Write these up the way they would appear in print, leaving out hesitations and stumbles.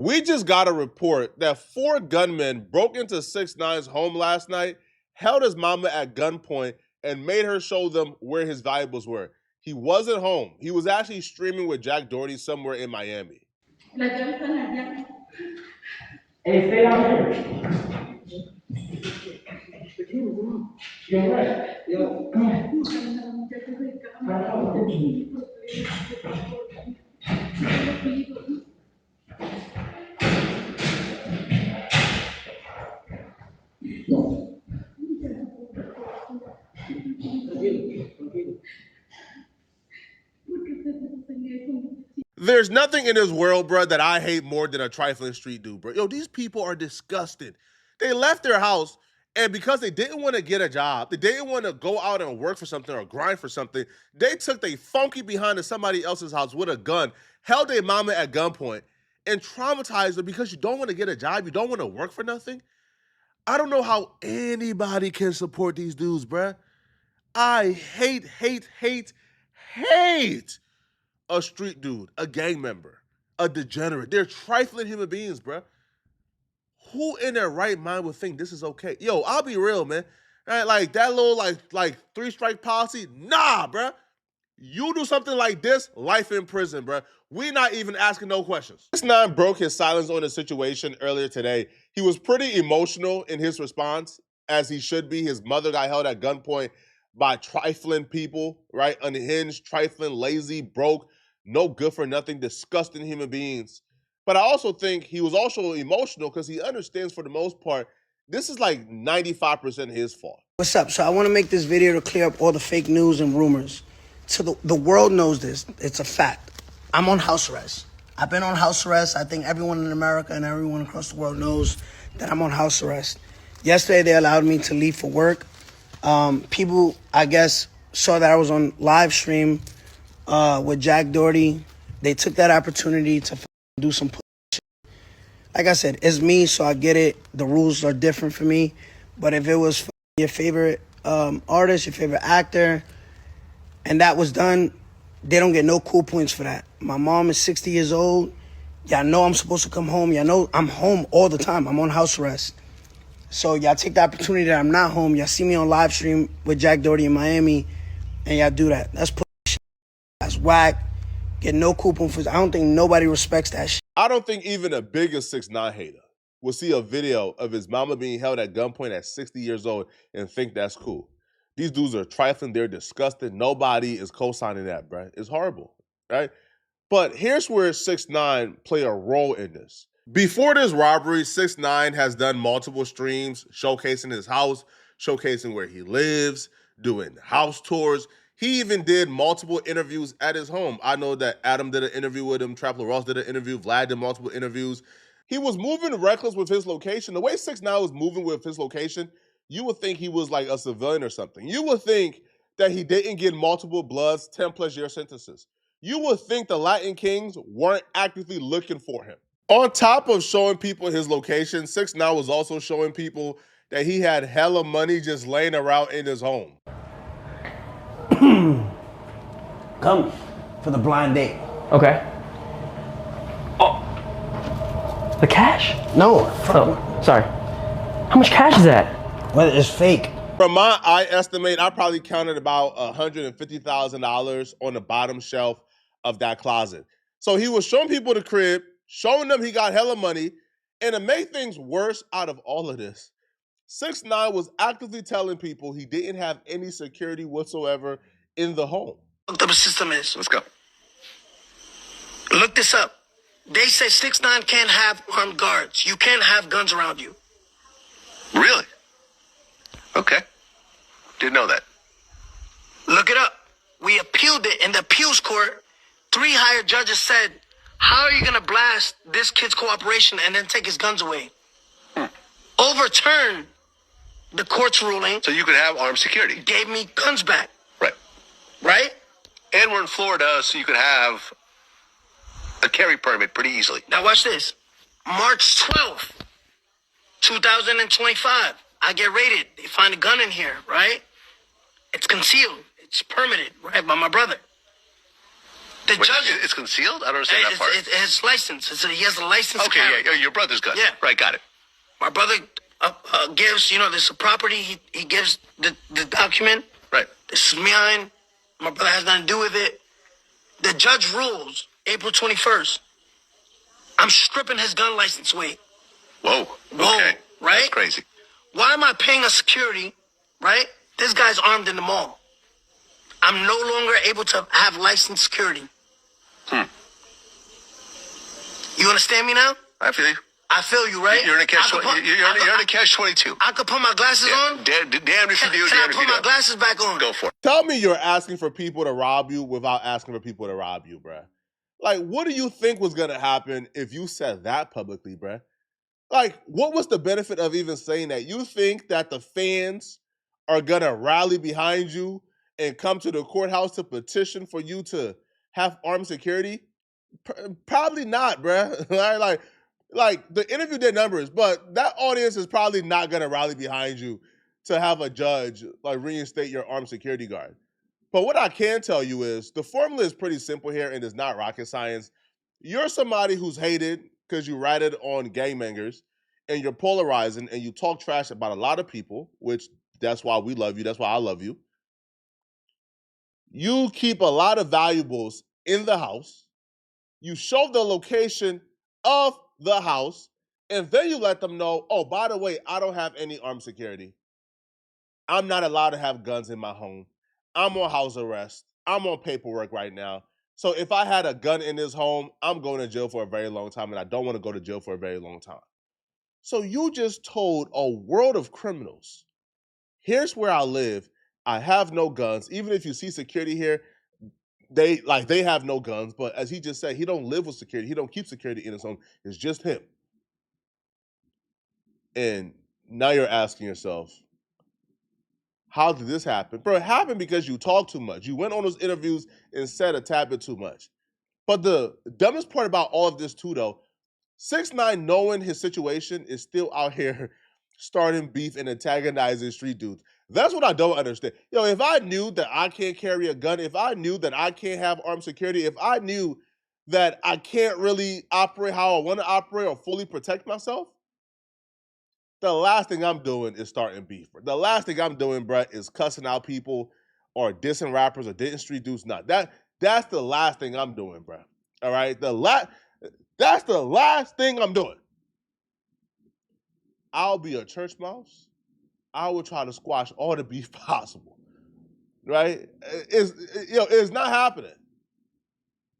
We just got a report that 4 gunmen broke into 6ix9ine's home last night, held his mama at gunpoint, and made her show them where his valuables were. He wasn't home. He was actually streaming with Jack Doherty somewhere in Miami. Hey, stay out here. You're right. Yo, come on. There's nothing in this world, bro, that I hate more than a trifling street dude, bro. Yo, these people are disgusting. They left their house, and because they didn't want to get a job, they didn't want to go out and work for something or grind for something, they took their funky behind to somebody else's house with a gun, held their mama at gunpoint, and traumatized her because you don't want to get a job, you don't want to work for nothing. I don't know how anybody can support these dudes, bruh. I hate a street dude, a gang member, a degenerate. They're trifling human beings, bruh. Who in their right mind would think this is okay? Yo, I'll be real, man. Right, like that little like 3-strike policy, nah, bruh. You do something like this, life in prison, bruh. We not even asking no questions. 6ix9ine broke his silence on the situation earlier today. He was pretty emotional in his response, as he should be. His mother got held at gunpoint by trifling people, right? Unhinged, trifling, lazy, broke, no good for nothing, disgusting human beings. But I also think he was also emotional because he understands, for the most part, this is like 95% his fault. What's up? So I want to make this video to clear up all the fake news and rumors. So the world knows this. It's a fact. I'm on house arrest. I've been on house arrest. I think everyone in America and everyone across the world knows that I'm on house arrest. Yesterday, they allowed me to leave for work. People, I guess, saw that I was on live stream with Jack Doherty. They took that opportunity to do some shit. Like I said, it's me, so I get it. The rules are different for me. But if it was your favorite artist, your favorite actor, and that was done, they don't get no cool points for that. My mom is 60 years old. Y'all know I'm supposed to come home. Y'all know I'm home all the time. I'm on house arrest. So y'all take the opportunity that I'm not home. Y'all see me on live stream with Jack Doherty in Miami, and y'all do that. That's shit. That's whack. Get no cool points for that. I don't think nobody respects that shit. I don't think even the biggest 6ix9ine hater will see a video of his mama being held at gunpoint at 60 years old and think that's cool. These dudes are trifling. They're disgusting. Nobody is co-signing that, bro. It's horrible, right? But here's where 6ix9ine play a role in this. Before this robbery, 6ix9ine has done multiple streams showcasing his house, showcasing where he lives, doing house tours. He even did multiple interviews at his home. I know that Adam did an interview with him, Trapler Ross did an interview, Vlad did multiple interviews. He was moving reckless with his location. The way 6ix9ine was moving with his location, you would think he was like a civilian or something. You would think that he didn't get multiple bloods, 10+ year sentences. You would think the Latin Kings weren't actively looking for him. On top of showing people his location, 6ix9ine was also showing people that he had hella money just laying around in his home. Come for the blind date. Okay. Oh. The cash? No. Oh, sorry. How much cash is that? Well, it's fake. From my eye estimate, I probably counted about $150,000 on the bottom shelf of that closet. So he was showing people the crib, showing them he got hella money, and to make things worse out of all of this, 6ix9ine was actively telling people he didn't have any security whatsoever in the home. Look up a system is. Let's go. Look this up. They say 6ix9ine can't have armed guards. You can't have guns around you. Really? Okay. Didn't know that. Look it up. We appealed it in the appeals court. 3 higher judges said, how are you going to blast this kid's cooperation and then take his guns away? Overturn the court's ruling. So you could have armed security. Gave me guns back. Right. Right? And we're in Florida, so you could have a carry permit pretty easily. Now watch this. March 12th, 2025. I get raided. They find a gun in here, right? It's concealed. It's permitted, right, by my brother. The Wait, judge. it's concealed? I don't understand that part. It's license. He has a license. Okay, yeah, your brother's gun. Yeah. Right, got it. My brother gives, there's a property. He gives the document. Right. This is mine. My brother has nothing to do with it. The judge rules April 21st. I'm stripping his gun license away. Whoa. Whoa, Okay. right? That's crazy. Why am I paying a security, right? This guy's armed in the mall. I'm no longer able to have licensed security. You understand me now? I feel you. I feel you, right? You're in a catch. You're in a catch 22. I could put my glasses on. Damn if you do. Can I Damn if put you my don't. glasses back on? Go for it. Tell me you're asking for people to rob you without asking for people to rob you, bruh. Like, what do you think was gonna happen if you said that publicly, bruh? Like, what was the benefit of even saying that? You think that the fans are gonna rally behind you and come to the courthouse to petition for you to have armed security? Probably not, bruh. like the interview did numbers, but that audience is probably not gonna rally behind you to have a judge like reinstate your armed security guard. But what I can tell you is the formula is pretty simple here and it's not rocket science. You're somebody who's hated because you ratted on gangbangers and you're polarizing and you talk trash about a lot of people, which that's why we love you. That's why I love you. You keep a lot of valuables in the house. You show the location of the house and then you let them know, oh, by the way, I don't have any armed security. I'm not allowed to have guns in my home. I'm on house arrest. I'm on paperwork right now. So if I had a gun in this home, I'm going to jail for a very long time, and I don't want to go to jail for a very long time. So you just told a world of criminals, here's where I live. I have no guns. Even if you see security here, they have no guns. But as he just said, he don't live with security. He don't keep security in his home. It's just him. And now you're asking yourself, how did this happen? Bro, it happened because you talk too much. You went on those interviews and said a tad bit too much. But the dumbest part about all of this too, though, 6ix9ine, knowing his situation, is still out here starting beef and antagonizing street dudes. That's what I don't understand. Yo, if I knew that I can't carry a gun, if I knew that I can't have armed security, if I knew that I can't really operate how I want to operate or fully protect myself, the last thing I'm doing is starting beef. The last thing I'm doing, bruh, is cussing out people or dissing rappers or dissing street dudes. Not that's the last thing I'm doing, bruh. All right, that's the last thing I'm doing. I'll be a church mouse. I will try to squash all the beef possible. Right? It's not happening.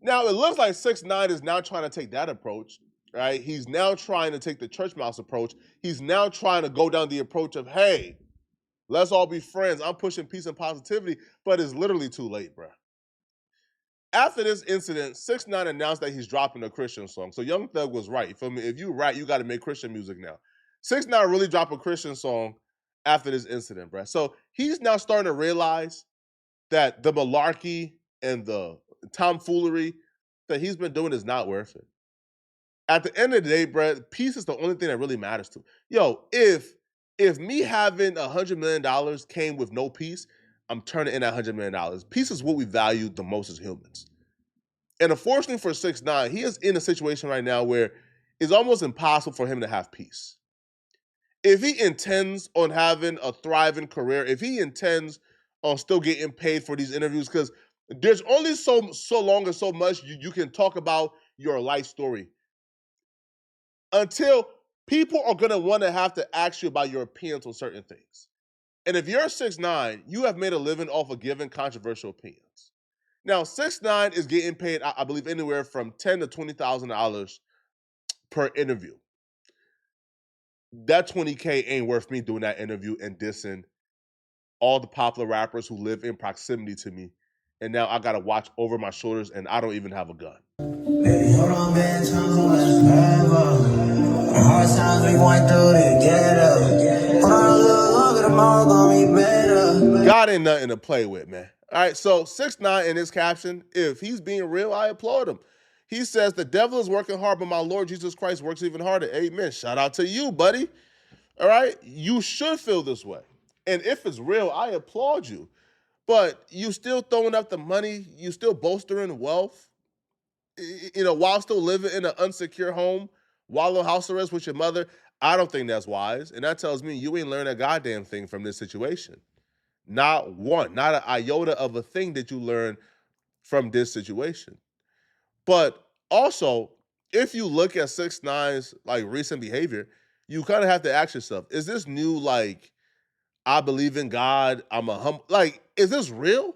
Now it looks like 6ix9ine is now trying to take that approach. Right? He's now trying to take the church mouse approach. He's now trying to go down the approach of, hey, let's all be friends. I'm pushing peace and positivity, but it's literally too late, bro. After this incident, 6ix9ine announced that he's dropping a Christian song. So Young Thug was right. You feel me? If you rap, you got to make Christian music now. 6ix9ine really dropped a Christian song after this incident, bro. So he's now starting to realize that the malarkey and the tomfoolery that he's been doing is not worth it. At the end of the day, bro, peace is the only thing that really matters to me. Yo, if me having $100 million came with no peace, I'm turning in that $100 million. Peace is what we value the most as humans. And unfortunately for 6ix9ine, he is in a situation right now where it's almost impossible for him to have peace. If he intends on having a thriving career, if he intends on still getting paid for these interviews, because there's only so long and so much you can talk about your life story. Until people are going to want to have to ask you about your opinions on certain things. And if you're 6ix9ine, you have made a living off of giving controversial opinions. Now, 6ix9ine is getting paid, I believe, anywhere from $10,000 to $20,000 per interview. That $20K ain't worth me doing that interview and dissing all the popular rappers who live in proximity to me. And now I got to watch over my shoulders and I don't even have a gun. Baby, hold on, bad times on let's hard times we going through together. Hold on a little longer, tomorrow gonna be better. God ain't nothing to play with, man. All right, so 6ix9ine in his caption, if he's being real, I applaud him. He says, the devil is working hard, but my Lord Jesus Christ works even harder. Amen. Shout out to you, buddy. All right? You should feel this way. And if it's real, I applaud you. But you still throwing up the money, you still bolstering wealth, while still living in an unsecure home, while on house arrest with your mother. I don't think that's wise. And that tells me you ain't learned a goddamn thing from this situation. Not one, not an iota of a thing that you learn from this situation. But also, if you look at 6ix9ine's like recent behavior, you kind of have to ask yourself: is this new like I believe in God? I'm a like, is this real?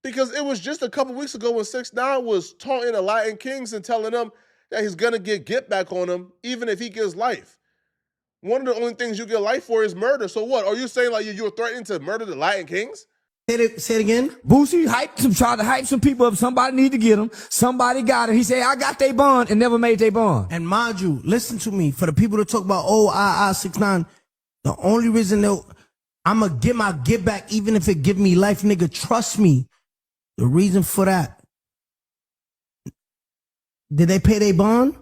Because it was just a couple weeks ago when 6ix9ine was taunting the Latin Kings and telling them that he's gonna get back on them even if he gives life. One of the only things you get life for is murder. So what? Are you saying like you're threatening to murder the Latin Kings? Say it again. Boosie tried to hype some people up. Somebody need to get him. Somebody got it. He said, I got they bond and never made they bond. And mind you, listen to me. For the people that talk about, 6ix9ine, the only reason I'm going to get my get back, even if it give me life, nigga, trust me. The reason for that, did they pay their bond?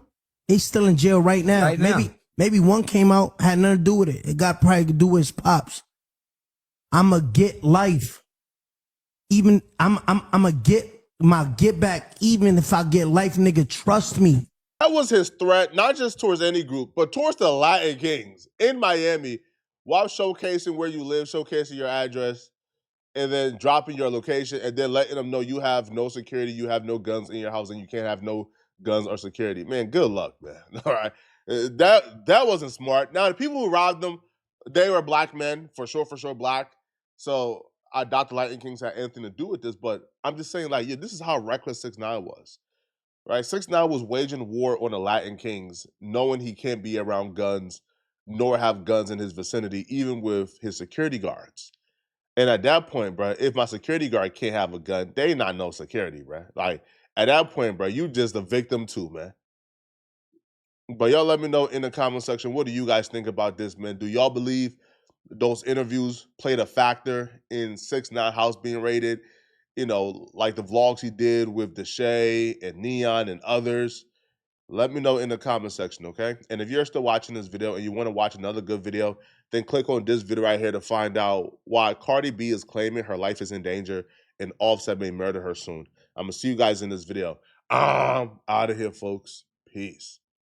They still in jail right now. Right now. Maybe one came out, had nothing to do with it. It got probably to do with his pops. I'm going to get life. Even I'm gonna get my get back, even if I get life, nigga. Trust me. That was his threat, not just towards any group, but towards the Latin Kings in Miami, while showcasing where you live, showcasing your address, and then dropping your location, and then letting them know you have no security, you have no guns in your house, and you can't have no guns or security. Man, good luck, man. All right, that wasn't smart. Now the people who robbed them, they were black men, for sure black. So I doubt the Lightning Kings had anything to do with this, but I'm just saying, like, yeah, this is how reckless 6ix9ine was, right? 6ix9ine was waging war on the Latin Kings, knowing he can't be around guns, nor have guns in his vicinity, even with his security guards. And at that point, bro, if my security guard can't have a gun, they not no security, bro. Like, at that point, bro, you just a victim too, man. But y'all let me know in the comment section, what do you guys think about this, man? Do y'all believe those interviews played a factor in 6ix9ine house being raided? Like the vlogs he did with Deshae and Neon and others. Let me know in the comment section, okay? And if you're still watching this video and you want to watch another good video, then click on this video right here to find out why Cardi B is claiming her life is in danger and Offset may murder her soon. I'm going to see you guys in this video. I'm out of here, folks. Peace.